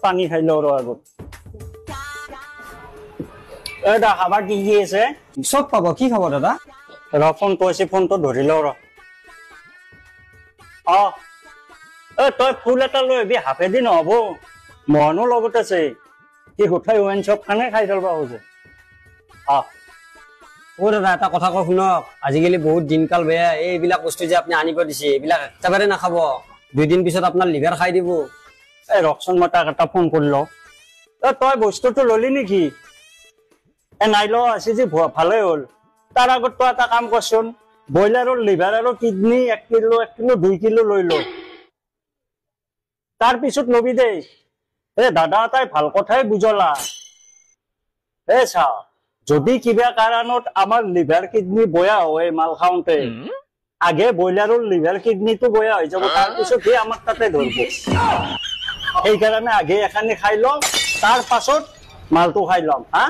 পানী খাই লওঁ ৰ আগত এটা খাবাৰ কি কি আছে চব পাব কি খাব দাদা ৰ ফোনটো আছে ফোনটো ধৰি লওঁ ৰ তই ফুল এটা লৈ আহিবি হাফেদি নহব মহনো লগত আছে সি গোটাই ৱাইন শ্বপ খানে খাই চলবা হৈছে দাদা এটা কথা কওঁ শুনক আজিকালি বহুত দিনকাল বেয়া এইবিলাক বস্তু যে আপুনি আনিব দিছে এইবিলাক একেবাৰে নাখাব 2 দিন পিছত আপোনাৰ লিভাৰ খাই দিব ৰকচোন মই তাক এটা ফোন কৰি লওঁ তই বস্তুটো ললি নেকি নাই ল আছে যে ভালে হ'ল তাৰ আগত তই এটা কাম কৰচোন ব্ৰইলাৰৰ লিভাৰ আৰু কিডনী 1 কিলো 2 কিলো লৈ ল তাৰ পিছত লবি দেই দাদা এটাই ভাল কথাই বুজলা চা যদি কিবা কাৰণত আমাৰ লিভাৰ কিডনী বয়া হয় মাল খাওঁতে আগে ব্ৰইলাৰৰ লিভাৰ কিডনীটো বয়া হৈ যাব তাৰ পিছত সি আমাক তাতে ধৰিব সেইকাৰণে আগে এখানি খাই লওঁ তাৰ পাছত মালটো খাই ল'ম হা